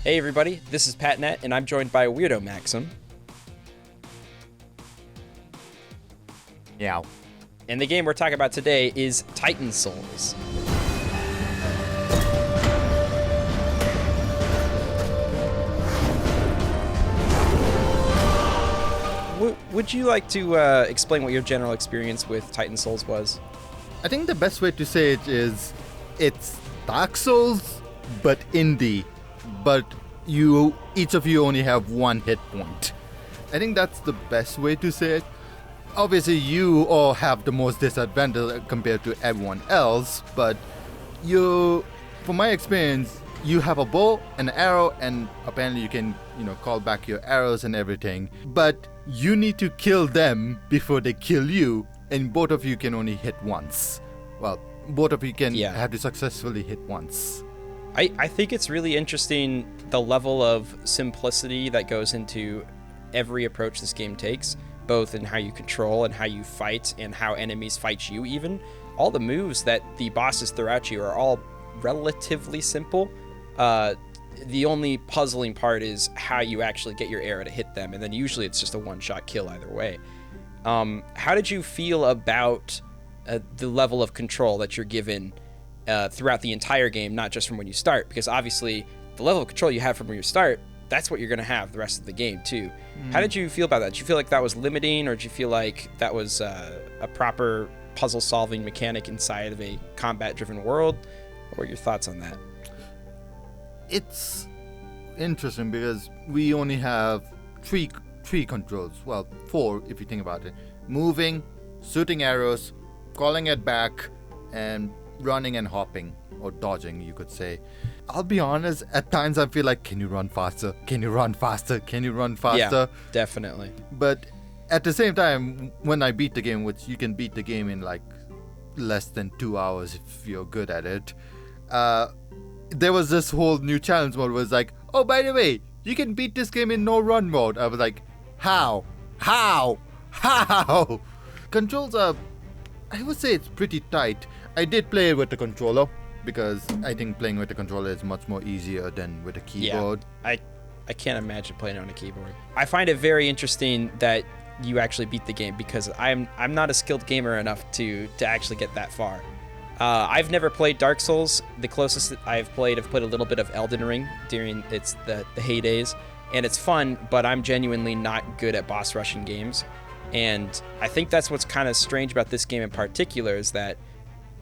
Hey everybody, this is PatNet, and I'm joined by Weirdo Maxim. Meow. And the game we're talking about today is Titan Souls. Would you like to explain what your general experience with Titan Souls was? I think the best way to say it is it's Dark Souls, but indie. But each of you only have one hit point. I think that's the best way to say it. Obviously, you all have the most disadvantage compared to everyone else, but from my experience, you have a bow, an arrow, and apparently you can, call back your arrows and everything. But you need to kill them before they kill you, and both of you can only hit once. Well, both of you can have to successfully hit once. I think it's really interesting the level of simplicity that goes into every approach this game takes, both in how you control and how you fight and how enemies fight you even. All the moves that the bosses throw at you are all relatively simple. The only puzzling part is how you actually get your arrow to hit them, and then usually it's just a one-shot kill either way. How did you feel about the level of control that you're given throughout the entire game, not just from when you start? Because obviously the level of control you have from when you start, that's what you're going to have the rest of the game too. How did you feel about that? Did you feel like that was limiting, or did you feel like that was a proper puzzle-solving mechanic inside of a combat-driven world? What were your thoughts on that? It's interesting because we only have three controls. Well, 4 if you think about it. Moving, shooting arrows, calling it back, and running and hopping, or dodging, you could say. I'll be honest, at times I feel like, can you run faster? Can you run faster? Can you run faster? Yeah, definitely. But at the same time, when I beat the game, which you can beat the game in like less than 2 hours if you're good at it, there was this whole new challenge mode where it was like, oh, by the way, you can beat this game in no run mode. I was like, how? Controls are, I would say it's pretty tight. I did play it with the controller because I think playing with the controller is much more easier than with a keyboard. Yeah, I can't imagine playing it on a keyboard. I find it very interesting that you actually beat the game because I'm not a skilled gamer enough to actually get that far. I've never played Dark Souls. The closest I've played a little bit of Elden Ring during the heydays, and it's fun, but I'm genuinely not good at boss rushing games. And I think that's what's kind of strange about this game in particular is that,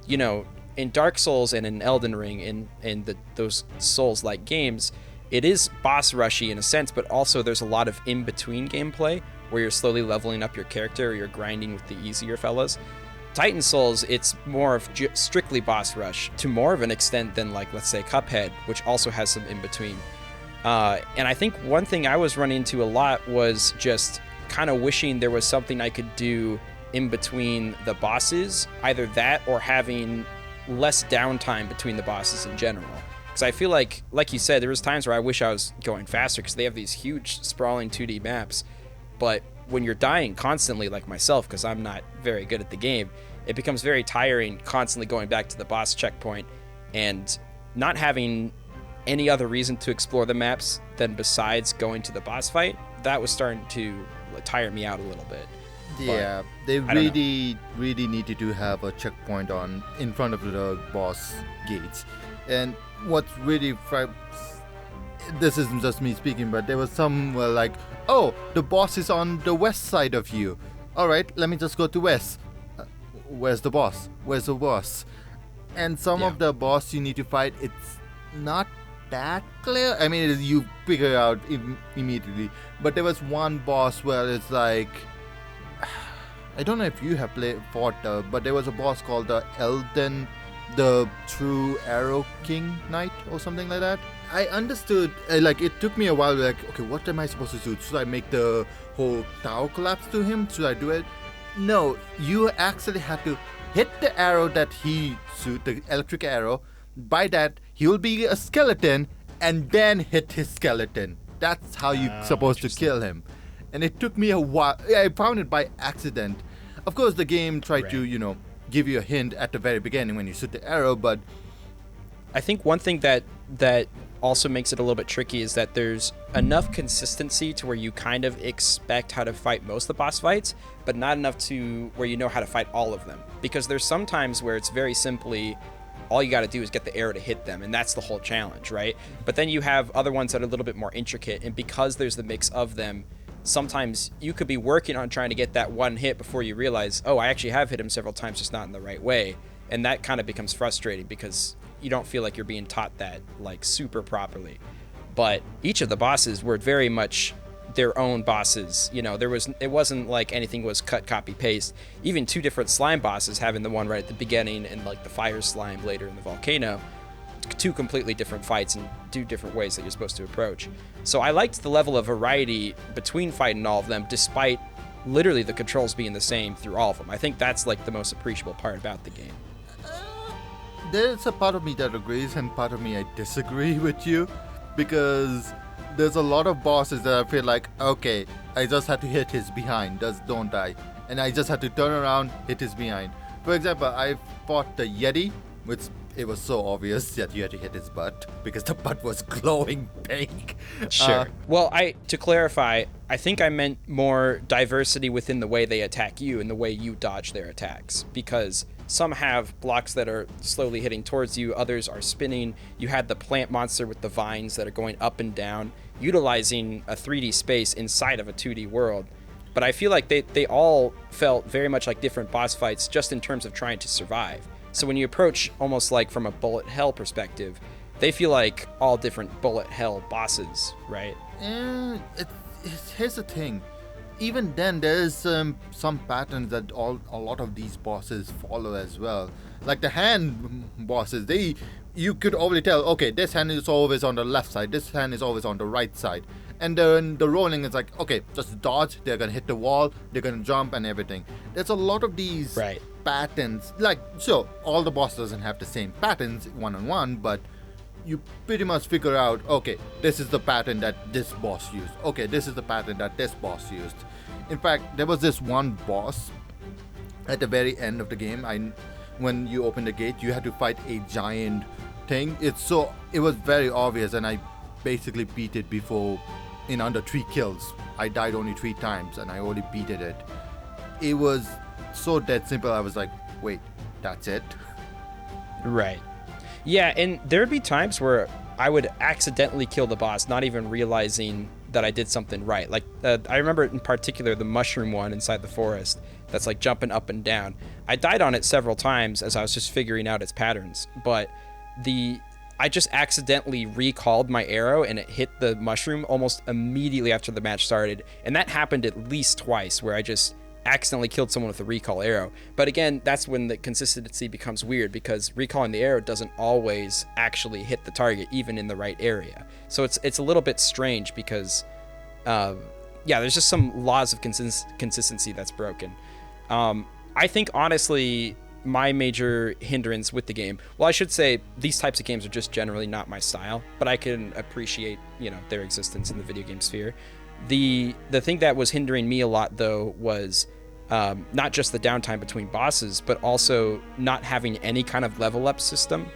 in Dark Souls and in Elden Ring, in those Souls-like games, it is boss rushy in a sense, but also there's a lot of in-between gameplay where you're slowly leveling up your character or you're grinding with the easier fellas. Titan Souls, it's more of strictly boss rush to more of an extent than, like, let's say Cuphead, which also has some in-between. And I think one thing I was running into a lot was just kind of wishing there was something I could do in between the bosses, either that or having less downtime between the bosses in general. Because I feel like you said, there was times where I wish I was going faster because they have these huge sprawling 2D maps, but when you're dying constantly, like myself, because I'm not very good at the game, it becomes very tiring constantly going back to the boss checkpoint and not having any other reason to explore the maps than besides going to the boss fight. That was starting to tire me out a little bit. Yeah, they really needed to have a checkpoint in front of the boss gates. And what's really this isn't just me speaking, but there was some like, oh, the boss is on the west side of you. All right, let me just go to west. Where's the boss? And some of the boss you need to fight, it's not that clear. I mean, you figure out immediately. But there was one boss where it's like, I don't know if you have fought, but there was a boss called the True Arrow King Knight or something like that. I understood, it took me a while, like, okay, what am I supposed to do? Should I make the whole tower collapse to him? Should I do it? No, you actually have to hit the arrow that he shoot, the electric arrow. By that, he will be a skeleton, and then hit his skeleton. That's how you're supposed to kill him. And it took me a while. I found it by accident. Of course, the game tried to, give you a hint at the very beginning when you shoot the arrow, but I think one thing that also makes it a little bit tricky is that there's enough consistency to where you kind of expect how to fight most of the boss fights, but not enough to where you know how to fight all of them. Because there's some times where it's very simply all you got to do is get the arrow to hit them, and that's the whole challenge, right? But then you have other ones that are a little bit more intricate, and because there's the mix of them, sometimes you could be working on trying to get that one hit before you realize, oh, I actually have hit him several times, just not in the right way. And that kind of becomes frustrating because you don't feel like you're being taught that like super properly. But each of the bosses were very much their own bosses. You know, it wasn't like anything was cut, copy, paste. Even two different slime bosses, having the one right at the beginning and like the fire slime later in the volcano, two completely different fights and two different ways that you're supposed to approach. So I liked the level of variety between fighting all of them, despite literally the controls being the same through all of them. I think that's like the most appreciable part about the game. There's a part of me that agrees and part of me I disagree with you, because there's a lot of bosses that I feel like, okay, I just had to hit his behind, don't I? And I just had to turn around, hit his behind. For example, I fought the Yeti, which it was so obvious that you had to hit his butt because the butt was glowing pink. Sure. Well, to clarify, I think I meant more diversity within the way they attack you and the way you dodge their attacks, because some have blocks that are slowly hitting towards you, others are spinning. You had the plant monster with the vines that are going up and down, utilizing a 3D space inside of a 2D world. But I feel like they all felt very much like different boss fights just in terms of trying to survive. So when you approach almost like from a bullet hell perspective, they feel like all different bullet hell bosses, right? Here's the thing. Even then, there's some patterns that a lot of these bosses follow as well. Like the hand bosses, you could already tell, okay, this hand is always on the left side, this hand is always on the right side. And then the rolling is like, okay, just dodge, they're gonna hit the wall, they're gonna jump and everything. There's a lot of these patterns. Like, sure, all the bosses doesn't have the same patterns one-on-one, but you pretty much figure out, okay, this is the pattern that this boss used. Okay, this is the pattern that this boss used. In fact, there was this one boss at the very end of the game. When you open the gate, you had to fight a giant thing. It was very obvious, and I basically beat it in under 3 kills. I died only 3 times, and I only beat it. It was so dead simple. I was like, wait, that's it? Right. Yeah, and there'd be times where I would accidentally kill the boss, not even realizing that I did something right. Like, I remember in particular the mushroom one inside the forest that's like jumping up and down. I died on it several times as I was just figuring out its patterns, but I just accidentally recalled my arrow and it hit the mushroom almost immediately after the match started. And that happened at least twice where I just accidentally killed someone with a recall arrow. But again, that's when the consistency becomes weird, because recalling the arrow doesn't always actually hit the target, even in the right area. So it's a little bit strange because, there's just some laws of consistency that's broken. I think, honestly, my major hindrance with the game, well, I should say these types of games are just generally not my style, but I can appreciate, their existence in the video game sphere. The thing that was hindering me a lot, though, was not just the downtime between bosses, but also not having any kind of level up system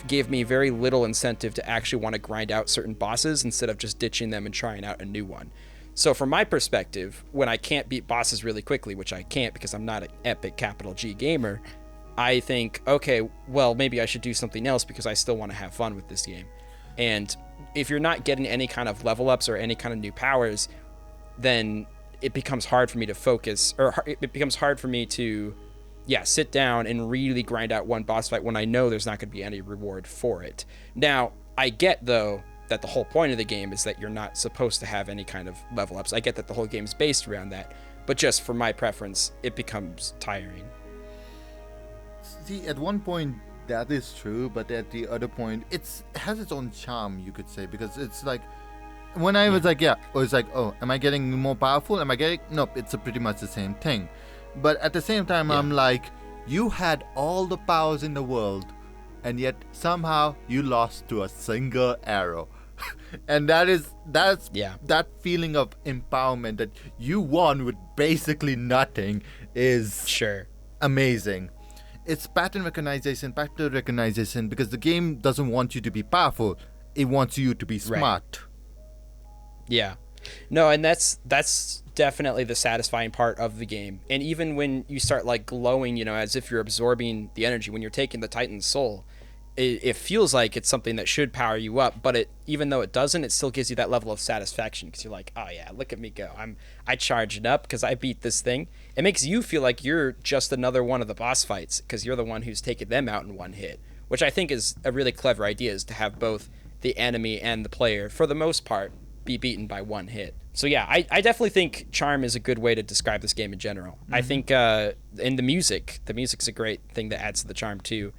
gave me very little incentive to actually want to grind out certain bosses instead of just ditching them and trying out a new one. So from my perspective, when I can't beat bosses really quickly, which I can't because I'm not an epic capital G gamer, I think, okay, well, maybe I should do something else because I still want to have fun with this game. And if you're not getting any kind of level ups or any kind of new powers, then it becomes hard for me to focus, or it becomes hard for me to, sit down and really grind out one boss fight when I know there's not going to be any reward for it. Now, I get, though, that the whole point of the game is that you're not supposed to have any kind of level ups. I get that the whole game's based around that, but just for my preference, it becomes tiring. See, at one point, that is true, but at the other point, it has its own charm, you could say, because it's like, when I was like, am I getting more powerful? Nope, it's pretty much the same thing. But at the same time, I'm like, you had all the powers in the world, and yet somehow you lost to a single arrow. And that's that feeling of empowerment that you won with basically nothing is sure amazing. It's pattern recognition, because the game doesn't want you to be powerful. It wants you to be smart. Yeah. No, and that's definitely the satisfying part of the game. And even when you start like glowing, as if you're absorbing the energy, when you're taking the Titan's soul, it feels like it's something that should power you up, but even though it doesn't, it still gives you that level of satisfaction because you're like, oh yeah, look at me go. I charged it up because I beat this thing. It makes you feel like you're just another one of the boss fights because you're the one who's taken them out in one hit, which I think is a really clever idea, is to have both the enemy and the player, for the most part, be beaten by one hit. So yeah, I definitely think charm is a good way to describe this game in general. Mm-hmm. I think in the music's a great thing that adds to the charm too.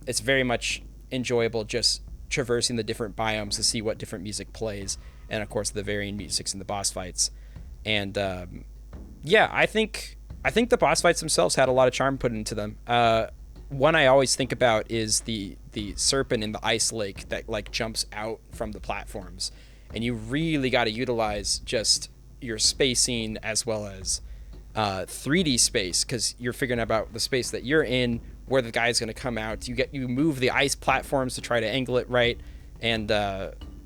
It's very much enjoyable just traversing the different biomes to see what different music plays, and of course the varying musics in the boss fights. And yeah, I think the boss fights themselves had a lot of charm put into them. One I always think about is the serpent in the ice lake that like jumps out from the platforms, and you really got to utilize just your spacing as well as 3D space, because you're figuring about the space that you're in, where the guy's going to come out. You move the ice platforms to try to angle it right, and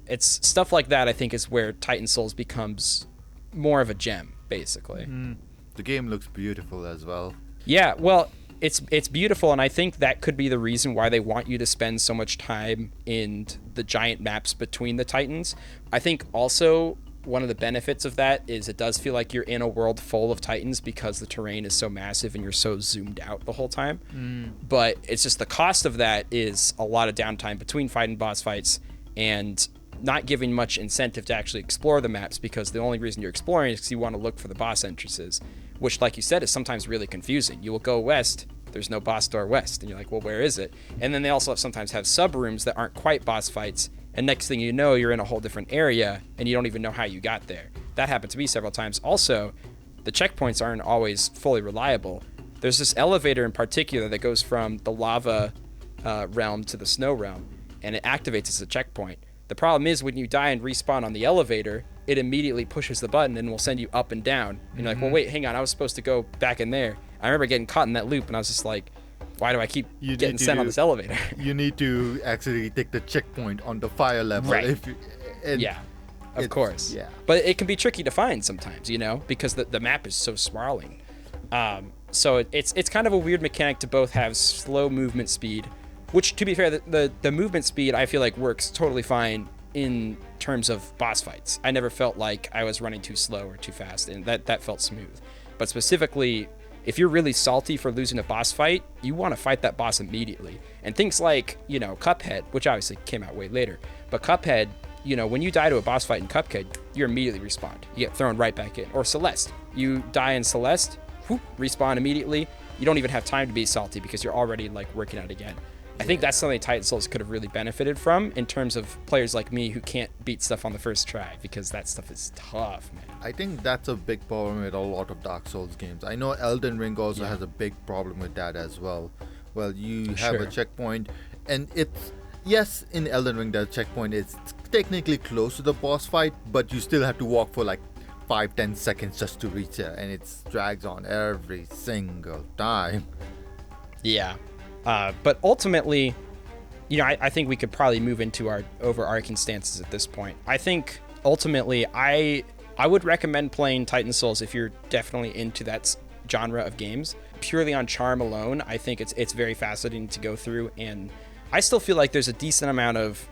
it's stuff like that I think is where Titan Souls becomes more of a gem, basically. The game looks beautiful as well. Yeah, well, it's beautiful, and I think that could be the reason why they want you to spend so much time in the giant maps between the Titans. I think also one of the benefits of that is it does feel like you're in a world full of Titans because the terrain is so massive and you're so zoomed out the whole time. But it's just the cost of that is a lot of downtime between fighting boss fights and not giving much incentive to actually explore the maps, because the only reason you're exploring is because you want to look for the boss entrances, which, like you said, is sometimes really confusing. You will go west, there's no boss door west, and you're like, well, where is it? And then they also sometimes have sub-rooms that aren't quite boss fights, and next thing you know, you're in a whole different area, and you don't even know how you got there. That happened to me several times. Also, the checkpoints aren't always fully reliable. There's this elevator in particular that goes from the lava realm to the snow realm, and it activates as a checkpoint. The problem is when you die and respawn on the elevator, it immediately pushes the button and will send you up and down. And you're like, well, wait, hang on, I was supposed to go back in there. I remember getting caught in that loop, and I was just like, why do I keep getting sent on this elevator? You need to actually take the checkpoint on the fire level. Right. Yeah, of course. Yeah. But it can be tricky to find sometimes, because the map is so sprawling. So it's kind of a weird mechanic to both have slow movement speed, which, to be fair, the movement speed I feel like works totally fine in terms of boss fights. I never felt like I was running too slow or too fast, and that felt smooth. But specifically, if you're really salty for losing a boss fight, you want to fight that boss immediately. And things like, Cuphead, which obviously came out way later, but Cuphead, when you die to a boss fight in Cuphead, you're immediately respawned. You get thrown right back in. Or Celeste. You die in Celeste, whoop, respawn immediately. You don't even have time to be salty because you're already working out again. I think that's something Titan Souls could have really benefited from in terms of players like me who can't beat stuff on the first try, because that stuff is tough, man. I think that's a big problem with a lot of Dark Souls games. I know Elden Ring also has a big problem with that as well. Well, you have a checkpoint, and yes, in Elden Ring, the checkpoint is technically close to the boss fight, but you still have to walk for 5-10 seconds just to reach it, and it drags on every single time. Yeah. But ultimately, I think we could probably move into our overarching stances at this point. I think ultimately, I would recommend playing Titan Souls if you're definitely into that genre of games. Purely on charm alone, I think it's very fascinating to go through, and I still feel like there's a decent amount of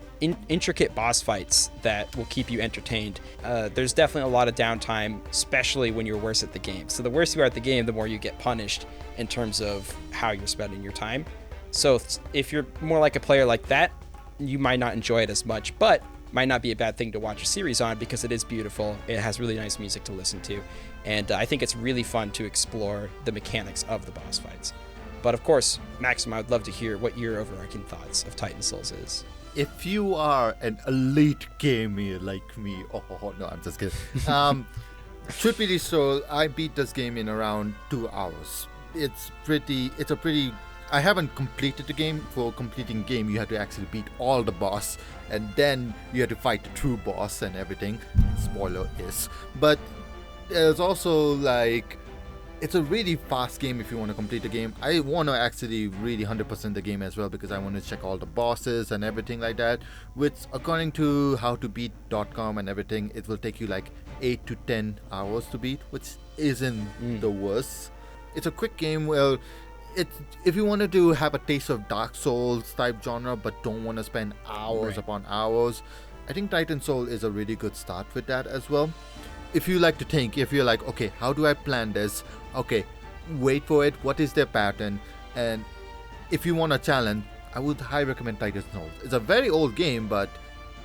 intricate boss fights that will keep you entertained. There's definitely a lot of downtime, especially when you're worse at the game. So the worse you are at the game, the more you get punished in terms of how you're spending your time. So if you're more like a player like that, you might not enjoy it as much, but might not be a bad thing to watch a series on, because it is beautiful. It has really nice music to listen to, and I think it's really fun to explore the mechanics of the boss fights. But of course, Maxim, I would love to hear what your overarching thoughts of Titan Souls is. If you are an elite gamer like me, no, I'm just kidding. Truth be told, I beat this game in around 2 hours. I haven't completed the game. For completing game, you have to actually beat all the boss, and then you have to fight the true boss and everything. Spoiler is. But there's also it's a really fast game if you want to complete the game. I want to actually really 100% the game as well because I want to check all the bosses and everything like that, which according to howtobeat.com and everything, it will take you like 8 to 10 hours to beat, which isn't the worst. It's a quick game. Well, if you wanted to have a taste of Dark Souls type genre but don't want to spend hours upon hours, I think Titan Soul is a really good start with that as well. If you like to think, if you're like, okay, how do I plan this? Okay, wait for it. What is their pattern? And if you want a challenge, I would highly recommend Titan Soul. It's a very old game, but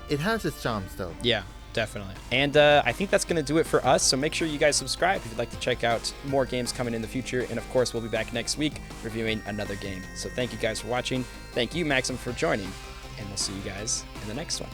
it has its charm still. Yeah, definitely. And I think that's going to do it for us. So make sure you guys subscribe if you'd like to check out more games coming in the future. And of course, we'll be back next week reviewing another game. So thank you guys for watching. Thank you, Maxim, for joining. And we'll see you guys in the next one.